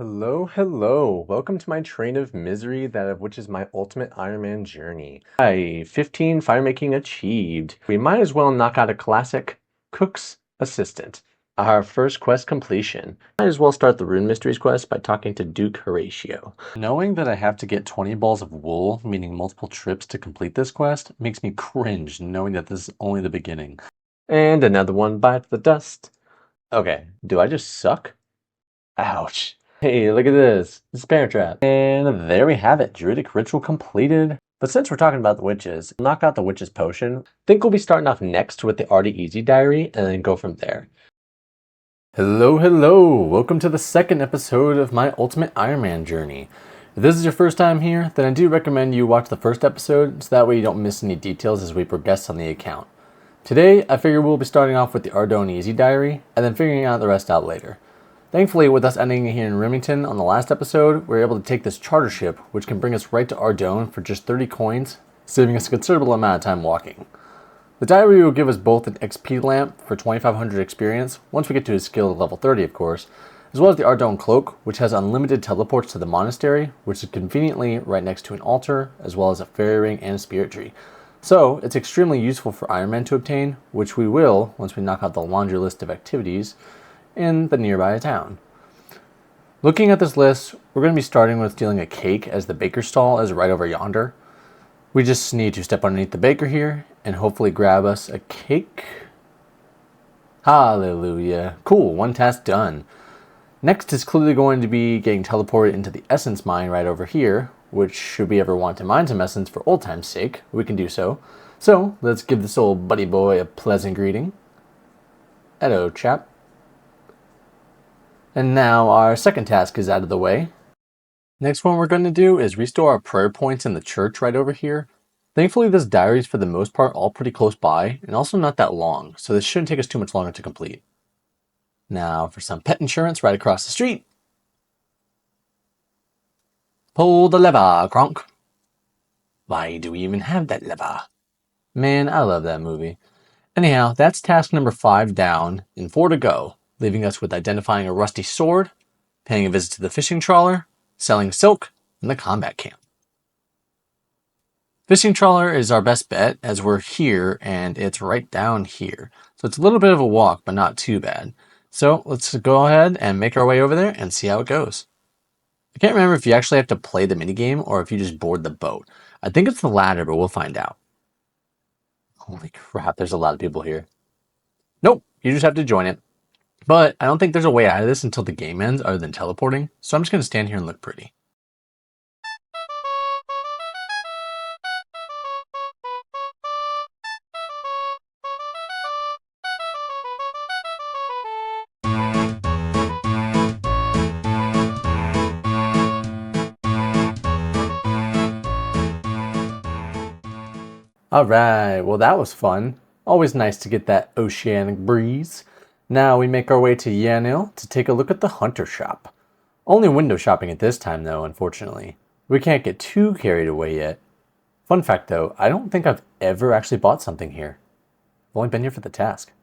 Hello, hello. Welcome to my train of misery, that of which is my ultimate Iron Man journey. Hi, 15 firemaking achieved. We might as well knock out a classic, Cook's Assistant. Our first quest completion. Might as well start the Rune Mysteries quest by talking to Duke Horatio. Knowing that I have to get 20 balls of wool, meaning multiple trips to complete this quest, makes me cringe knowing that this is only the beginning. And another one bites the dust. Okay, do I just suck? Ouch. Hey, look at this. Spare trap. And there we have it. Druidic ritual completed. But since we're talking about the witches, knock out the witch's potion. Think we'll be starting off next with the Ardougne Diary and then go from there. Hello, hello. Welcome to the second episode of my Ultimate Iron Man journey. If this is your first time here, then I do recommend you watch the first episode so that way you don't miss any details as we progress on the account. Today, I figure we'll be starting off with the Ardougne Diary and then figuring out the rest out later. Thankfully, with us ending here in Remington on the last episode, we were able to take this charter ship, which can bring us right to Ardougne for just 30 coins, saving us a considerable amount of time walking. The diary will give us both an XP lamp for 2500 experience, once we get to his skill at level 30 of course, as well as the Ardougne cloak, which has unlimited teleports to the monastery, which is conveniently right next to an altar, as well as a fairy ring and a spirit tree. So, it's extremely useful for Iron Man to obtain, which we will once we knock out the laundry list of activities in the nearby town. Looking at this list, we're going to be starting with stealing a cake, as the baker's stall is right over yonder. We just need to step underneath the baker here and hopefully grab us a cake. Hallelujah. Cool, one task done. Next is clearly going to be getting teleported into the essence mine right over here, which should we ever want to mine some essence for old time's sake, we can do so. So let's give this old buddy boy a pleasant greeting. Hello, chap. And now our second task is out of the way. Next one we're going to do is restore our prayer points in the church right over here. Thankfully this diary is for the most part all pretty close by and also not that long, so this shouldn't take us too much longer to complete. Now for some pet insurance right across the street. Pull the lever, Kronk. Why do we even have that lever? Man, I love that movie. Anyhow, that's task number 5 down and 4 to go, leaving us with identifying a rusty sword, paying a visit to the fishing trawler, selling silk, and the combat camp. Fishing trawler is our best bet as we're here and it's right down here. So it's a little bit of a walk, but not too bad. So let's go ahead and make our way over there and see how it goes. I can't remember if you actually have to play the minigame or if you just board the boat. I think it's the latter, but we'll find out. Holy crap, there's a lot of people here. Nope, you just have to join it. But I don't think there's a way out of this until the game ends other than teleporting, so I'm just going to stand here and look pretty. Alright, well that was fun. Always nice to get that oceanic breeze. Now we make our way to Yanil to take a look at the Hunter Shop. Only window shopping at this time though, unfortunately. We can't get too carried away yet. Fun fact though, I don't think I've ever actually bought something here. I've only been here for the task.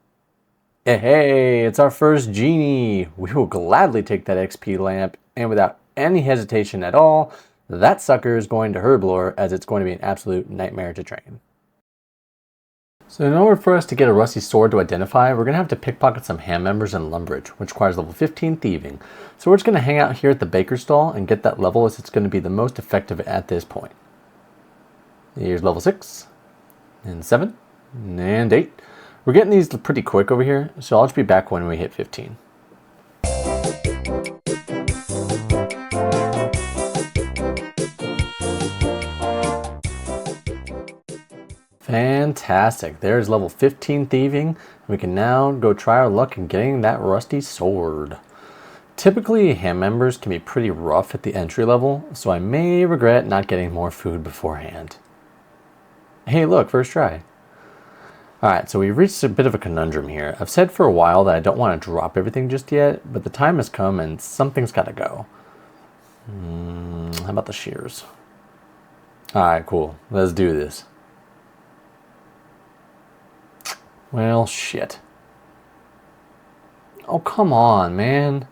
Hey, it's our first genie! We will gladly take that XP lamp, and without any hesitation at all, that sucker is going to Herblore, as it's going to be an absolute nightmare to train. So in order for us to get a rusty sword to identify, we're going to have to pickpocket some ham members in Lumbridge, which requires level 15 thieving. So we're just going to hang out here at the baker's stall and get that level, as it's going to be the most effective at this point. Here's level 6, and 7, and 8. We're getting these pretty quick over here, so I'll just be back when we hit 15. Fantastic, there's level 15 thieving. We can now go try our luck in getting that rusty sword. Typically, ham members can be pretty rough at the entry level, so I may regret not getting more food beforehand. Hey look, first try. Alright, so we've reached a bit of a conundrum here. I've said for a while that I don't want to drop everything just yet, but the time has come and something's got to go. How about the shears? Alright, cool. Let's do this. Well, shit. Oh, come on, man.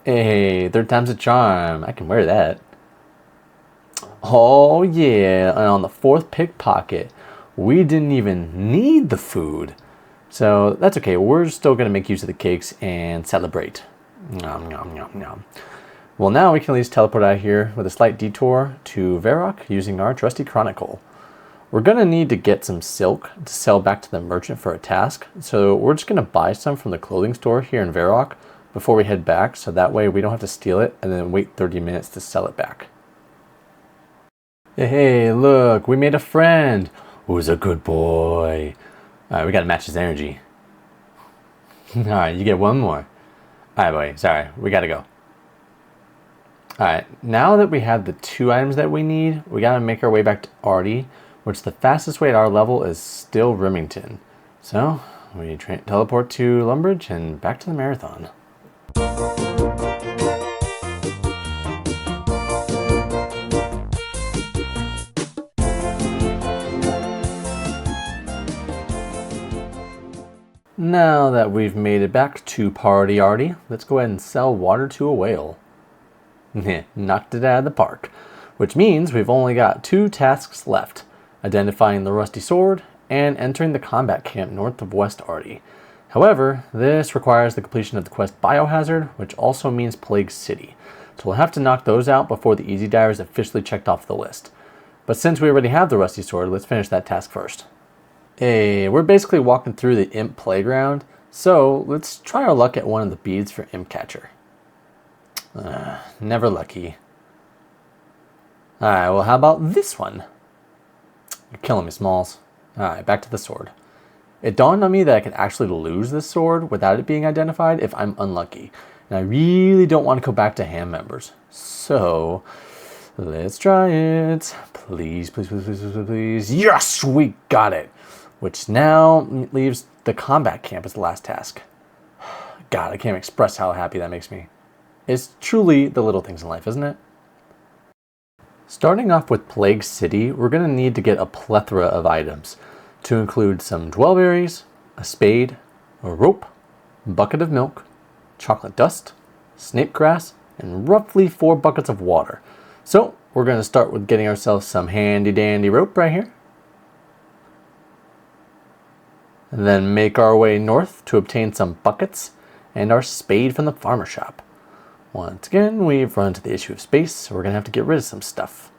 Hey, third time's a charm. I can wear that. Oh yeah, and on the fourth pickpocket, we didn't even need the food. So that's okay, we're still gonna make use of the cakes and celebrate. Nom, nom, nom, nom. Well, now we can at least teleport out of here with a slight detour to Varrock using our trusty Chronicle. We're gonna need to get some silk to sell back to the merchant for a task, so we're just gonna buy some from the clothing store here in Varrock before we head back, so that way we don't have to steal it and then wait 30 minutes to sell it back. Hey, look, we made a friend. Who's a good boy? Alright, we gotta match his energy. Alright, you get one more. Alright, boy, sorry, we gotta go. Alright, now that we have the 2 items that we need, we gotta make our way back to Ardougne, which the fastest way at our level is still Remington. So, we teleport to Lumbridge and back to the marathon. Now that we've made it back to Party Ardougne, let's go ahead and sell water to a whale. Knocked it out of the park. Which means we've only got 2 tasks left. Identifying the rusty sword and entering the combat camp north of West Ardougne. However, this requires the completion of the quest Biohazard, which also means Plague City. So we'll have to knock those out before the easy diary is officially checked off the list. But since we already have the rusty sword, let's finish that task first. Hey, we're basically walking through the imp playground, so let's try our luck at one of the beads for imp catcher. Never lucky. Alright, well how about this one? You're killing me, Smalls. Alright, back to the sword. It dawned on me that I could actually lose this sword without it being identified if I'm unlucky. And I really don't want to go back to ham members. So, let's try it. Please, please, please, please, please, please. Yes, we got it. Which now leaves the combat camp as the last task. God, I can't express how happy that makes me. It's truly the little things in life, isn't it? Starting off with Plague City, we're going to need to get a plethora of items, to include some dwellberries, a spade, a rope, a bucket of milk, chocolate dust, Snape Grass, and roughly 4 buckets of water. So we're going to start with getting ourselves some handy dandy rope right here. And then make our way north to obtain some buckets and our spade from the farmer shop. Once again, we've run into the issue of space, so we're going to have to get rid of some stuff.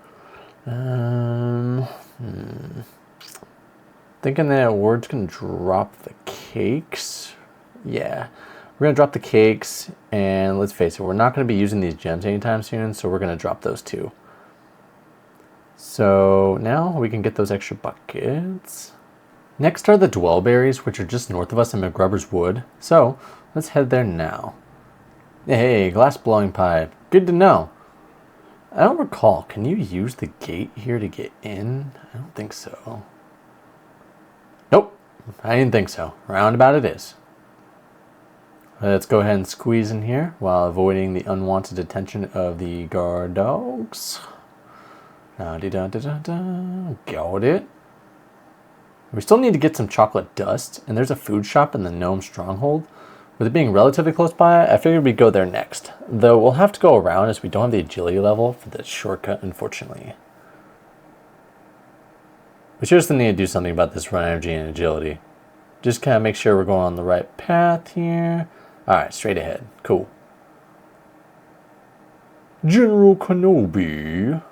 Thinking that we're just going to drop the cakes. Yeah, we're going to drop the cakes, and let's face it, we're not going to be using these gems anytime soon, so we're going to drop those too. So now we can get those extra buckets. Next are the dwellberries, which are just north of us in McGrubber's Wood. So let's head there now. Hey, glass blowing pipe. Good to know. I don't recall. Can you use the gate here to get in? I don't think so. Nope. I didn't think so. Roundabout it is. Let's go ahead and squeeze in here while avoiding the unwanted attention of the guard dogs. Got it. We still need to get some chocolate dust, and there's a food shop in the Gnome Stronghold. With it being relatively close by, I figured we'd go there next. Though we'll have to go around as we don't have the agility level for the shortcut, unfortunately. We seriously need to do something about this run energy and agility. Just kind of make sure we're going on the right path here. Alright, straight ahead. Cool. General Kenobi.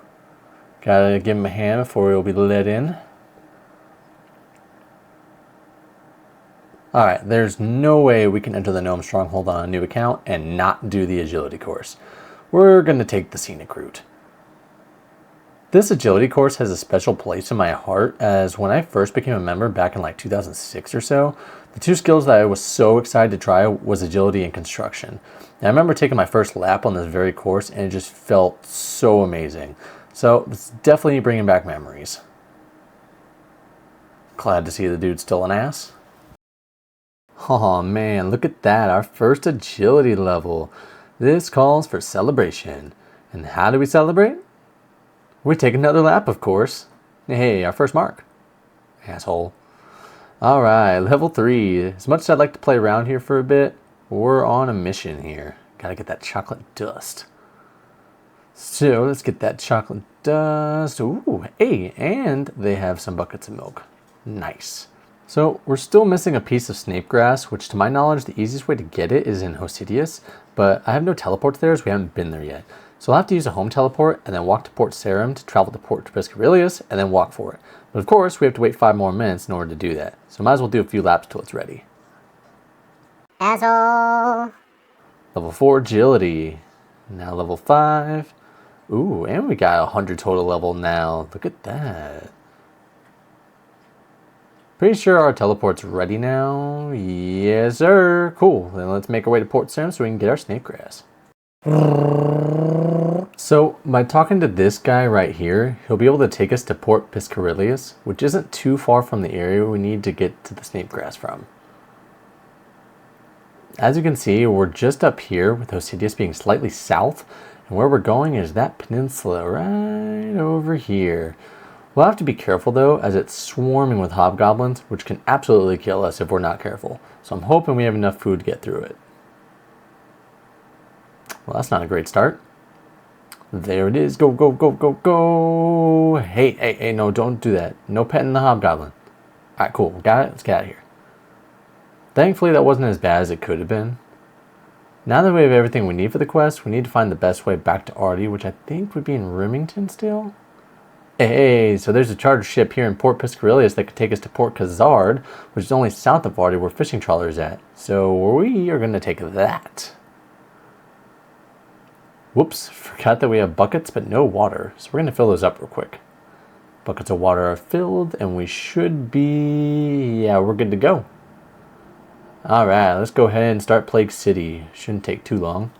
Gotta give him a hand before he'll be let in. Alright, there's no way we can enter the Gnome Stronghold on a new account and not do the agility course. We're going to take the scenic route. This agility course has a special place in my heart, as when I first became a member back in like 2006 or so, the 2 skills that I was so excited to try was agility and construction. And I remember taking my first lap on this very course and it just felt so amazing. So it's definitely bringing back memories. Glad to see the dude's still an ass. Oh man, look at that, our first agility level. This calls for celebration. And how do we celebrate? We take another lap, of course. Hey, our first mark. Asshole. Alright, level 3. As much as I'd like to play around here for a bit, we're on a mission here. Gotta get that chocolate dust. So let's get that chocolate dust. Ooh, hey, and they have some buckets of milk. Nice. So we're still missing a piece of Snape Grass, which to my knowledge, the easiest way to get it is in Hazeel, but I have no teleport there as we haven't been there yet. So I'll have to use a home teleport and then walk to Port Sarum to travel to Port Piscarilius and then walk for it. But of course, we have to wait 5 more minutes in order to do that. So might as well do a few laps till it's ready. Asshole. Level 4 agility. Now level 5. Ooh, and we got 100 total level now. Look at that. Pretty sure our teleport's ready now. Yes, sir. Cool. Then let's make our way to Port Sarum so we can get our Snape Grass. So by talking to this guy right here, he'll be able to take us to Port Piscarilius, which isn't too far from the area we need to get to the Snape Grass from. As you can see, we're just up here with Hazeel being slightly south, and where we're going is that peninsula right over here. We'll have to be careful though, as it's swarming with hobgoblins, which can absolutely kill us if we're not careful. So I'm hoping we have enough food to get through it. Well, that's not a great start. There it is. Go, go, go, go, go. Hey, no, don't do that. No petting the hobgoblin. All right, cool. Got it. Let's get out of here. Thankfully, that wasn't as bad as it could have been. Now that we have everything we need for the quest, we need to find the best way back to Ardougne, which I think would be in Remington still. Hey, so there's a charter ship here in Port Piscarilius that could take us to Port Hazard, which is only south of Ardougne where fishing trawler is at. So we are going to take that. Whoops, forgot that we have buckets but no water. So we're going to fill those up real quick. Buckets of water are filled and we should be... yeah, we're good to go. Alright, let's go ahead and start Plague City. Shouldn't take too long.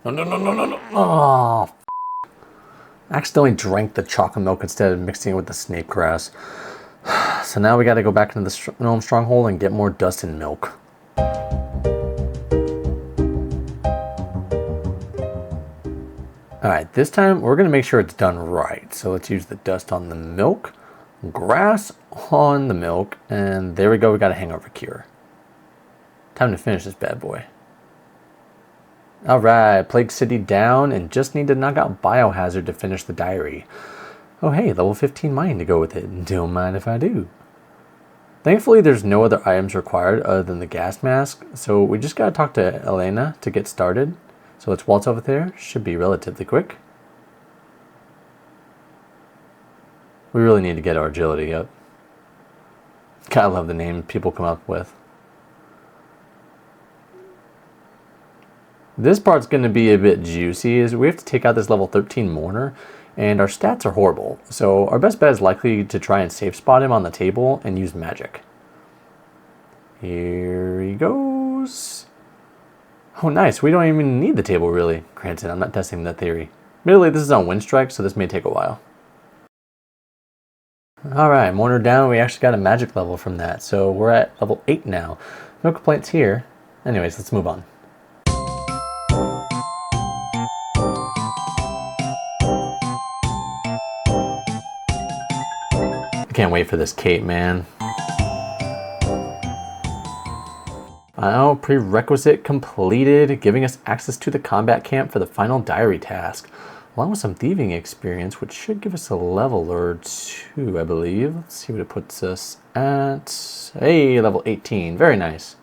No. Oh, accidentally drank the chocolate milk instead of mixing it with the Snape Grass. So now we gotta go back into the Gnome Stronghold and get more dust and milk. Alright, this time we're gonna make sure it's done right. So let's use the dust on the milk, grass on the milk, and there we go, we got a hangover cure. Time to finish this bad boy. Alright, Plague City down, and just need to knock out Biohazard to finish the diary. Oh hey, level 15 mining to go with it. Don't mind if I do. Thankfully, there's no other items required other than the gas mask, so we just gotta talk to Elena to get started. So let's waltz over there. Should be relatively quick. We really need to get our agility up. Gotta love the name people come up with. This part's going to be a bit juicy, as we have to take out this level 13 mourner, and our stats are horrible. So our best bet is likely to try and safe spot him on the table and use magic. Here he goes. Oh nice, we don't even need the table really. Granted, I'm not testing that theory. Admittedly, this is on wind strike, so this may take a while. Alright, mourner down, we actually got a magic level from that, so we're at level 8 now. No complaints here. Anyways, let's move on. Can't wait for this cape, man. Final prerequisite completed, giving us access to the combat camp for the final diary task, along with some thieving experience, which should give us a level or 2, I believe. Let's see what it puts us at. Hey, level 18. Very nice.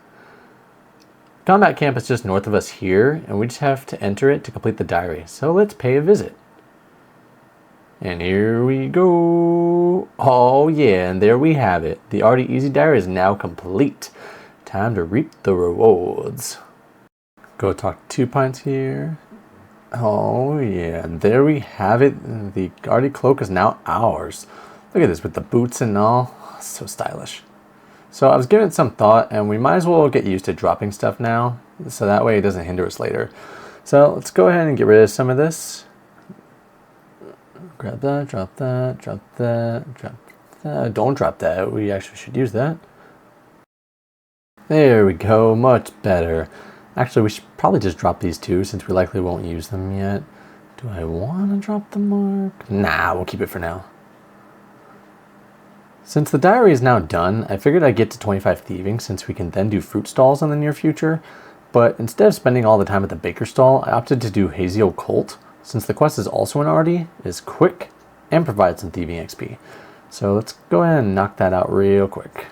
Combat camp is just north of us here, and we just have to enter it to complete the diary. So let's pay a visit. And here we go. Oh yeah, and there we have it. The Ardougne Easy Diary is now complete. Time to reap the rewards. Go talk to 2 pints here. Oh yeah, and there we have it. The Ardougne cloak is now ours. Look at this with the boots and all. So stylish. So I was giving it some thought, and we might as well get used to dropping stuff now, so that way it doesn't hinder us later. So let's go ahead and get rid of some of this. Grab that, drop that, drop that, drop that. Don't drop that. We actually should use that. There we go. Much better. Actually, we should probably just drop these 2 since we likely won't use them yet. Do I want to drop the mark? Nah, we'll keep it for now. Since the diary is now done, I figured I'd get to 25 thieving since we can then do fruit stalls in the near future, but instead of spending all the time at the baker stall, I opted to do Hazeel Cult, since the quest is also an Ardougne, is quick, and provides some thieving XP. So let's go ahead and knock that out real quick.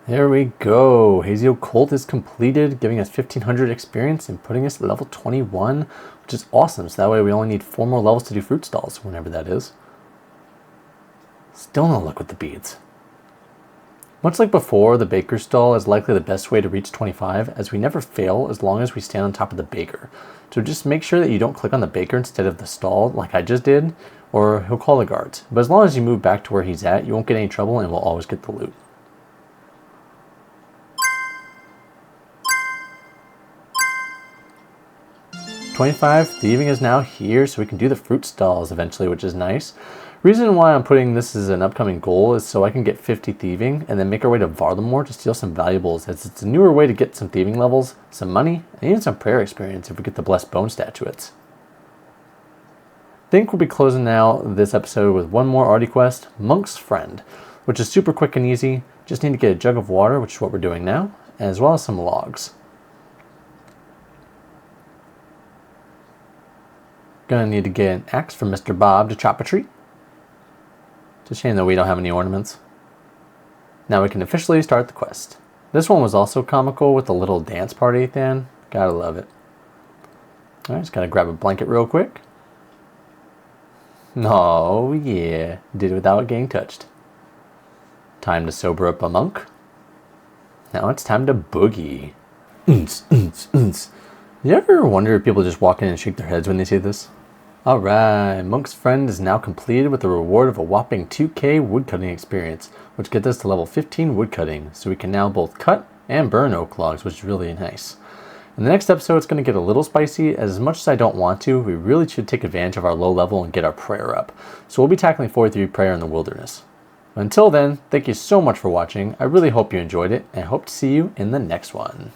There we go. Hazeel Cult is completed, giving us 1500 experience and putting us at level 21, which is awesome. So that way we only need 4 more levels to do fruit stalls, whenever that is. Still no luck with the beads. Much like before, the baker stall is likely the best way to reach 25, as we never fail as long as we stand on top of the baker. So just make sure that you don't click on the baker instead of the stall like I just did, or he'll call the guards. But as long as you move back to where he's at, you won't get any trouble and we'll always get the loot. "25 thieving is now here, so we can do the fruit stalls eventually, which is nice. Reason why I'm putting this as an upcoming goal is so I can get 50 thieving and then make our way to Varlamore to steal some valuables, as it's a newer way to get some thieving levels, some money, and even some prayer experience if we get the blessed bone statuettes. I think we'll be closing out this episode with one more Ardougne quest, Monk's Friend, which is super quick and easy. Just need to get a jug of water, which is what we're doing now, as well as some logs. Gonna need to get an axe from Mr. Bob to chop a tree. It's a shame that we don't have any ornaments. Now we can officially start the quest. This one was also comical with a little dance party at the end. Gotta love it. Alright, just gotta grab a blanket real quick. Oh yeah, did it without getting touched. Time to sober up a monk. Now it's time to boogie. You ever wonder if people just walk in and shake their heads when they see this? Alright, Monk's Friend is now completed with the reward of a whopping 2k woodcutting experience, which gets us to level 15 woodcutting, so we can now both cut and burn oak logs, which is really nice. In the next episode, it's going to get a little spicy, as much as I don't want to, we really should take advantage of our low level and get our prayer up. So we'll be tackling 43 prayer in the wilderness. Until then, thank you so much for watching. I really hope you enjoyed it, and I hope to see you in the next one.